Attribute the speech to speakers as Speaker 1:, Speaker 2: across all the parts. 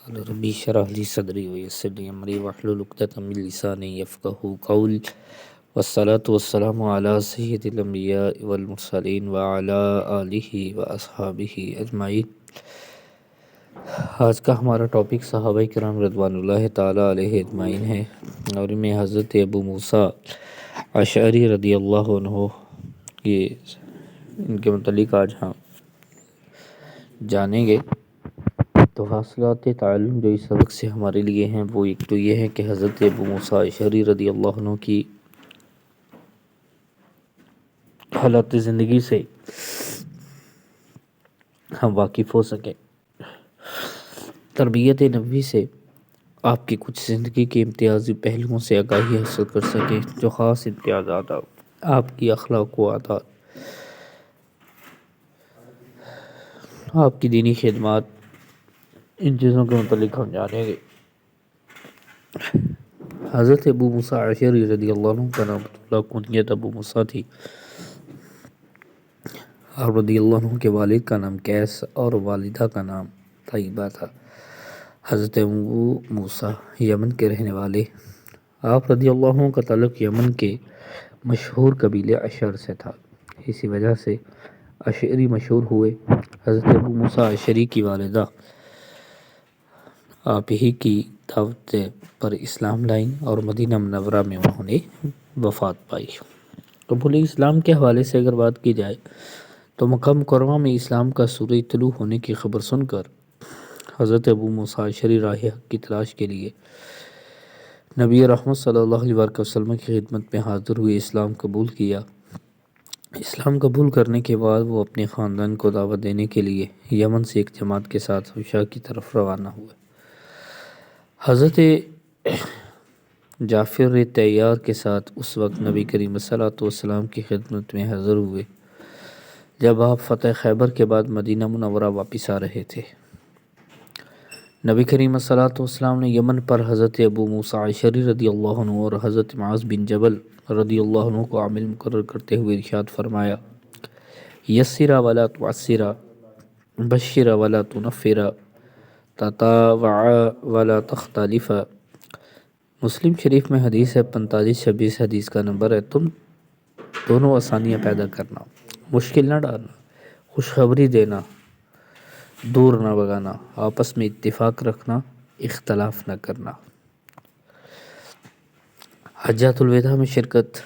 Speaker 1: قال ربي اشرح لي صدري ويسر لي أمري واحلل عقدة من لساني يفقهوا قولي والصلاة والسلام على سيد الأنبياء والمرسلين وعلى آلہ وأصحابہ اجمعین۔ آج کا ہمارا ٹاپک صحابہ کرام رضوان اللہ تعالیٰ علیہ اجمعین ہے، اور میں حضرت ابو موسیٰ اشعری رضی اللہ عنہ ان کے متعلق آج ہم جانیں گے۔ تو حاصلات تعلم جو اس سبق سے ہمارے لیے ہیں وہ ایک تو یہ ہے کہ حضرت ابو موسیٰ اشعری رضی اللہ عنہ کی حالات زندگی سے ہم واقف ہو سکیں، تربیت نبوی سے آپ کی کچھ زندگی کے امتیازی پہلوؤں سے آگاہی حاصل کر سکیں، جو خاص امتیازات آپ کی اخلاق و عادات، آپ کی دینی خدمات، ان چیزوں کے متعلق ہم جانیں گے۔ حضرت ابو موسیٰ اشعری رضی اللہ عنہ کا نام اللہ کنیت ابو موسیٰ تھی، اور رضی اللہ عنہ کے والد کا نام قیس اور والدہ کا نام طیبہ تھا۔ حضرت ابو موسیٰ یمن کے رہنے والے، آپ رضی اللہ عنہ کا تعلق یمن کے مشہور قبیلے اشعر سے تھا، اسی وجہ سے اشعری مشہور ہوئے۔ حضرت ابو موسیٰ اشعری کی والدہ آپ ہی کی دعوت پر اسلام لائیں اور مدینہ منورہ میں انہوں نے وفات پائی۔ قبول اسلام کے حوالے سے اگر بات کی جائے تو مکہ مکرمہ میں اسلام کا سورج طلوع ہونے کی خبر سن کر حضرت ابو موسیٰ اشعری راہ حق کی تلاش کے لیے نبی رحمت صلی اللہ علیہ وسلم کی خدمت میں حاضر ہوئے، اسلام قبول کیا۔ اسلام قبول کرنے کے بعد وہ اپنے خاندان کو دعوت دینے کے لیے یمن سے ایک جماعت کے ساتھ حبشہ کی طرف روانہ ہوئے۔ حضرت جعفر طیار کے ساتھ اس وقت نبی کریم صلی اللہ علیہ وسلم کی خدمت میں حاضر ہوئے جب آپ فتح خیبر کے بعد مدینہ منورہ واپس آ رہے تھے۔ نبی کریم صلی اللہ علیہ وسلم نے یمن پر حضرت ابو موسیٰ اشعری رضی اللہ عنہ اور حضرت معاذ بن جبل رضی اللہ عنہ کو عامل مقرر کرتے ہوئے ارشاد فرمایا: یسرا ولا تعسرا، بشرا ولا تنفرا، تطاوعا ولا تختلفا۔ مسلم شریف میں حدیث ہے 4526 حدیث کا نمبر ہے۔ تم دونوں آسانیاں پیدا کرنا، مشکل نہ ڈالنا، خوشخبری دینا، دور نہ بھگانا، آپس میں اتفاق رکھنا، اختلاف نہ کرنا۔ حجۃ الوداع میں شرکت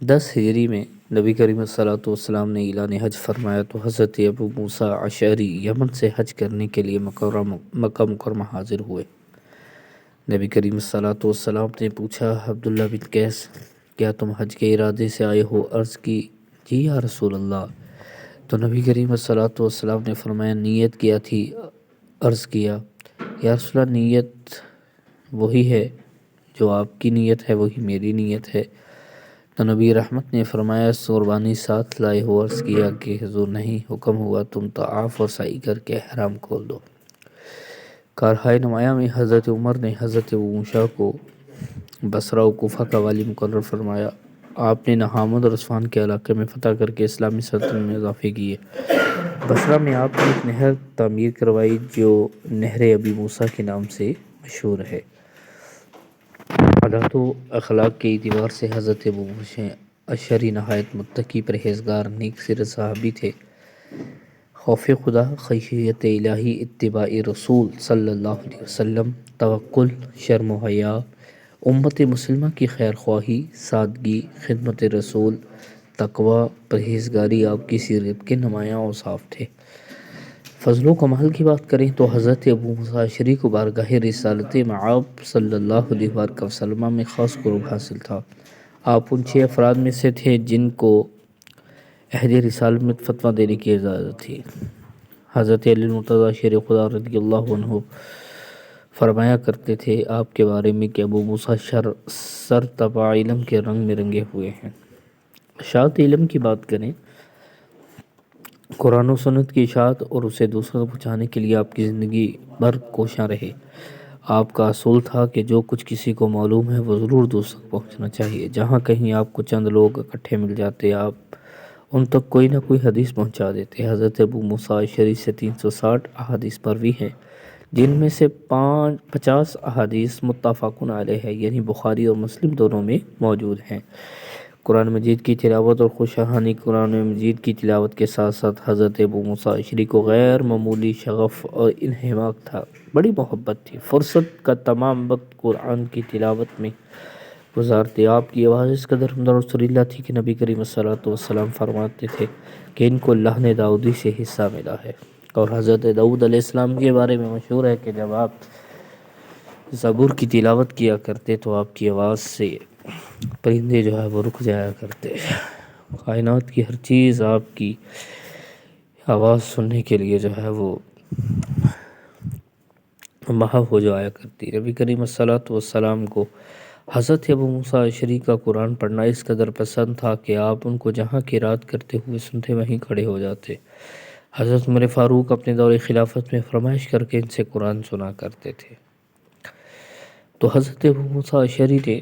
Speaker 1: 10 ہجری میں نبی کریم صلی اللہ علیہ وسلم نے اعلان حج فرمایا تو حضرت ابو موسیٰ اشعری یمن سے حج کرنے کے لیے مکہ مکرمہ حاضر ہوئے۔ نبی کریم صلی اللہ علیہ وسلم نے پوچھا: عبداللہ بن قیس، کیا تم حج کے ارادے سے آئے ہو؟ عرض کی: جی یا رسول اللہ۔ تو نبی کریم صلی اللہ علیہ وسلم نے فرمایا: نیت کیا تھی؟ عرض کیا: یا رسول اللہ، نیت وہی ہے جو آپ کی نیت ہے، وہی میری نیت ہے۔ تو نبی رحمت نے فرمایا: قربانی ساتھ لائے ہو؟ عرض کیا کہ حضور نہیں، حکم ہوا تم طواف اور سعی کر کے احرام کھول دو۔ کارخانہ نمایاں میں حضرت عمر نے حضرت ابو موسیٰ کو بصرہ و کوفہ کا والی مقرر فرمایا۔ آپ نے نہامد اور عصفان کے علاقے میں فتح کر کے اسلامی سلطنت میں اضافے کیے۔ بصرہ میں آپ نے ایک نہر تعمیر کروائی جو نہر ابی موسیٰ کے نام سے مشہور ہے۔ عادات و اخلاق کے اعتبار سے حضرت ابو موسیٰ اشعری نہایت متقی، پرہیزگار، نیک سیرت صحابی تھے۔ خوف خدا، خشیت الہی، اتباع رسول صلی اللہ علیہ وسلم، توکل، شرم و حیا، امت مسلمہ کی خیر خواہی، سادگی، خدمت رسول، تقوی، پرہیزگاری آپ کی سیرت کے نمایاں اوصاف تھے۔ فضل و کمال کی بات کریں تو حضرت ابو موسیٰ اشعری کو بارگاہ رسالت مآب صلی اللہ علیہ وآلہ وسلم میں خاص قرب حاصل تھا۔ آپ ان 6 افراد میں سے تھے جن کو عہد رسالت میں فتویٰ دینے کی اجازت تھی۔ حضرت علی المرتضیٰ شیر خدا رضی اللہ عنہ فرمایا کرتے تھے آپ کے بارے میں کہ ابو موسیٰ سر تپا علم کے رنگ میں رنگے ہوئے ہیں۔ اشاعت علم کی بات کریں، قرآن و سنت کی اشاعت اور اسے دوسروں تک پہنچانے کے لیے آپ کی زندگی بھر کوشاں رہے۔ آپ کا اصول تھا کہ جو کچھ کسی کو معلوم ہے وہ ضرور دوسروں تک پہنچنا چاہیے۔ جہاں کہیں آپ کو چند لوگ اکٹھے مل جاتے، آپ ان تک کوئی نہ کوئی حدیث پہنچا دیتے۔ حضرت ابو موسیٰ اشعری سے 360 احادیث مروی ہیں، جن میں سے 50 احادیث متفقن علیہ ہے، یعنی بخاری اور مسلم دونوں میں موجود ہیں۔ قرآن مجید کی تلاوت اور خوشاہانی قرآن مجید کی تلاوت کے ساتھ ساتھ حضرت ابو موسیٰ اشعری کو غیر معمولی شغف اور انہماک تھا، بڑی محبت تھی۔ فرصت کا تمام وقت قرآن کی تلاوت میں گزارتے۔ آپ کی آواز اس قدر عمدہ اور سریلا تھی کہ نبی کریم صلی اللہ علیہ وسلم فرماتے تھے کہ ان کو لحن داؤدی سے حصہ ملا ہے۔ اور حضرت داؤد علیہ السلام کے بارے میں مشہور ہے کہ جب آپ زبور کی تلاوت کیا کرتے تو آپ کی آواز سے پرندے جو ہے وہ رک جایا کرتے، کائنات کی ہر چیز آپ کی آواز سننے کے لیے جو ہے وہ محو ہو جایا کرتی۔ نبی کریم صلی اللہ علیہ وسلم کو حضرت ابو موسیٰ اشعری کا قرآن پڑھنا اس قدر پسند تھا کہ آپ ان کو جہاں قرات کرتے ہوئے سنتے وہیں کھڑے ہو جاتے۔ حضرت عمر فاروق اپنے دور خلافت میں فرمائش کر کے ان سے قرآن سنا کرتے تھے۔ تو حضرت ابو موسیٰ اشعری نے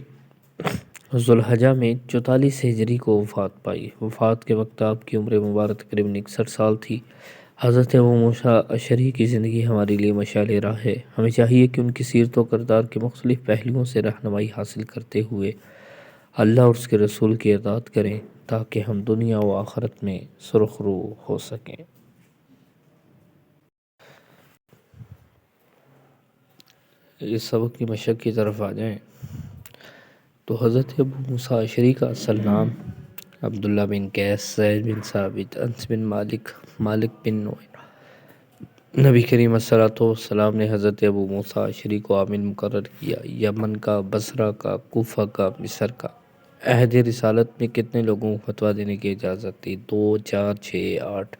Speaker 1: ذوالحجہ میں 44 ہجری کو وفات پائی۔ وفات کے وقت آپ کی عمر مبارک تقریباً 61 سال تھی۔ حضرت ابو موسیٰ اشعری کی زندگی ہمارے لیے مشعل راہ ہے۔ ہمیں چاہیے کہ ان کی سیرت و کردار کے مختلف پہلوؤں سے رہنمائی حاصل کرتے ہوئے اللہ اور اس کے رسول کی اطاعت کریں تاکہ ہم دنیا و آخرت میں سرخرو ہو سکیں۔ اس سبق کی مشق کی طرف آ جائیں تو حضرت ابو موسیٰ اشعری کا اصل نام عبداللہ بن قیس، زید بن ثابت، انس بن مالک، مالک بن نویرہ۔ نبی کریم صلی اللہ علیہ وسلم نے حضرت ابو موسیٰ اشعری کو عامل مقرر کیا۔ یمن کا، بصرہ کا، کوفہ کا، مصر کا۔ عہد رسالت میں کتنے لوگوں کو فتویٰ دینے کی اجازت تھی؟ 2، 4، 6، 8۔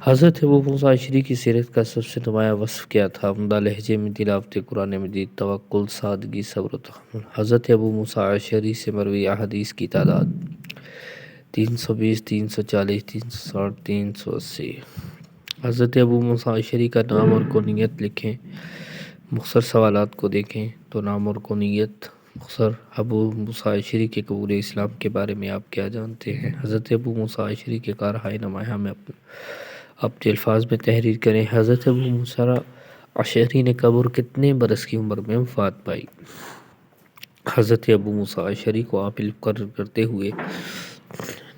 Speaker 1: حضرت ابو موسیٰ اشعری کی سیرت کا سب سے نمایاں وصف کیا تھا؟ عمدہ لہجے میں تلاوت قرآن مجید، توکل، سادگی، صبر و تحمل۔ حضرت ابو موسیٰ اشعری سے مروی احادیث کی تعداد 320، 340، 360، 380۔ حضرت ابو موسیٰ اشعری کا نام اور کنیت لکھیں۔ مختصر سوالات کو دیکھیں تو نام اور کنیت مختصر۔ ابو موسیٰ اشعری کے قبول اسلام کے بارے میں آپ کیا جانتے ہیں؟ حضرت ابو موسیٰ اشعری کے کارہائے نمایاں میں اپنے الفاظ میں تحریر کریں۔ حضرت ابو موسیٰ اشعری نے کب اور کتنے برس کی عمر میں وفات پائی؟ حضرت ابو موسیٰ اشعری کو عامل مقرر کرتے ہوئے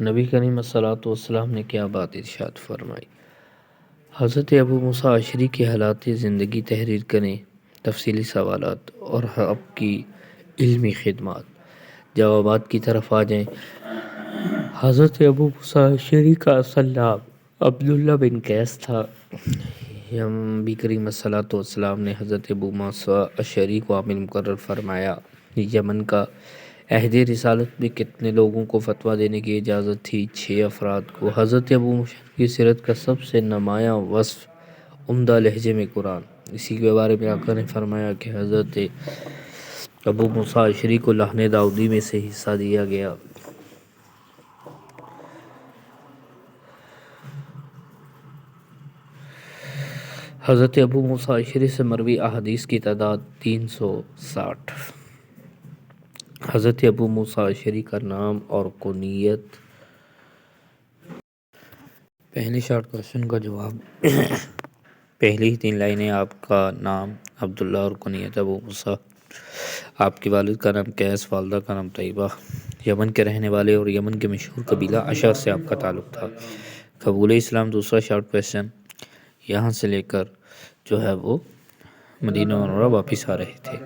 Speaker 1: نبی کریم صلی اللہ علیہ وسلم نے کیا بات ارشاد فرمائی؟ حضرت ابو موسیٰ اشعری کے حالات زندگی تحریر کریں۔ تفصیلی سوالات اور آپ کی علمی خدمات۔ جوابات کی طرف آ جائیں۔ حضرت ابو موسیٰ اشعری کا اصل نام عبداللہ بن قیس تھا۔ نبی کریم صلی اللہ علیہ وسلم نے حضرت ابو موسیٰ اشعری کو عامل مقرر فرمایا۔ یمن کا۔ عہد رسالت میں کتنے لوگوں کو فتویٰ دینے کی اجازت تھی؟ 6 افراد کو۔ حضرت ابو موسیٰ کی سیرت کا سب سے نمایاں وصف عمدہ لہجے میں قرآن۔ اسی کے بارے میں آقا نے فرمایا کہ حضرت ابو موسیٰ اشعری کو لحن داؤدی میں سے حصہ دیا گیا۔ حضرت ابو موسیٰ اشعری سے مروی احادیث کی تعداد 360۔ حضرت ابو موسیٰ اشعری کا نام اور کنیت۔ پہلے شارٹ کوشچن کا جواب پہلی ہی 3 لائنیں۔ آپ کا نام عبداللہ اور کنیت ابو موسیٰ۔ آپ کے والد کا نام قیس، والدہ کا نام طیبہ۔ یمن کے رہنے والے اور یمن کے مشہور قبیلہ اشعر سے آپ کا تعلق تھا۔ قبول اسلام دوسرا شارٹ کوشچن۔ یہاں سے لے کر جو ہے وہ مدینہ منورہ واپس آ رہے تھے۔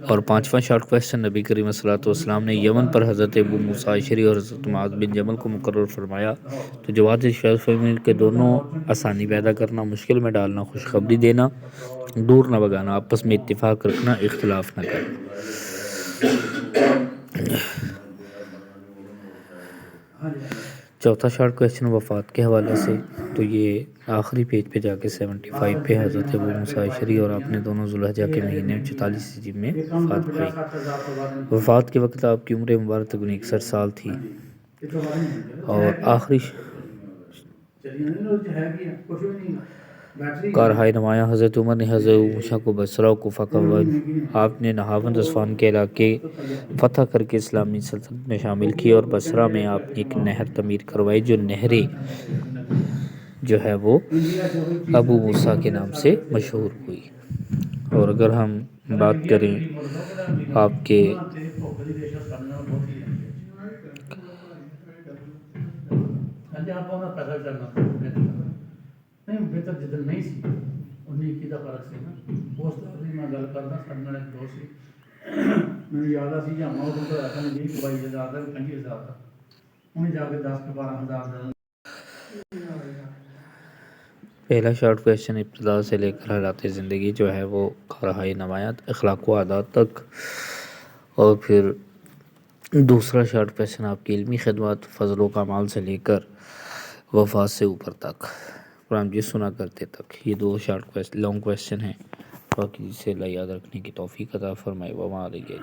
Speaker 1: اور 5واں شارٹ کوشچن، نبی کریم صلی اللہ علیہ وسلم نے یمن پر حضرت ابو موسیٰ اشعری اور حضرت معاذ بن جبل کو مقرر فرمایا تو جواد ارشاد فرمائیں کہ دونوں آسانی پیدا کرنا، مشکل میں ڈالنا، خوشخبری دینا، دور نہ بھگانا، آپس میں اتفاق رکھنا، اختلاف نہ کرنا۔ چوتھا شارٹ کوشچن وفات کے حوالے سے، تو یہ آخری پیج پہ جا کے 75 پہ حضرت ابو موسیٰ اشعری اور آپ نے دونوں ذوالحجہ کے مہینے 44 ہجری میں وفات پائی۔ وفات کے وقت آپ کی عمر مبارک تقریباً 61 سال تھی۔ اور آخری کارہائے نمایاں، حضرت عمر نے حضرت ابو موسیٰ کو بصرہ و کوفہ کا آپ نے نہاوند اصفہان کے علاقے فتح کر کے اسلامی سلطنت میں شامل کیے اور بصرہ میں آپ نے ایک نہر تعمیر کروائی جو نہر جو ہے وہ ابو موسیٰ کے نام سے مشہور ہوئی۔ اور اگر ہم بات کریں آپ کے
Speaker 2: نہیں بہتر جدن نہیں سی انہیں کی دا فرق سی نا اس داری میں گل کرنا سڑنا ایک دو سی میں یاد سی جہاں وہ تو رہتا نہیں 22,000 دا 25,000 دا انہیں جا کے 10 کے 12,000 دا
Speaker 1: پہلا شارٹ کویشچن ابتدا سے لے کر حالات زندگی جو ہے وہ کارہائی نمایات اخلاق و عادات تک، اور پھر دوسرا شارٹ کویشچن آپ کی علمی خدمات فضل و کمال سے لے کر وفات سے اوپر تک، قرآن جی سنا کرتے تک. یہ دو شارٹ کویشچن لانگ کویشچن ہیں. باقی سے اللہ یاد رکھنے کی توفیق عطا فرمائے. وما علیہ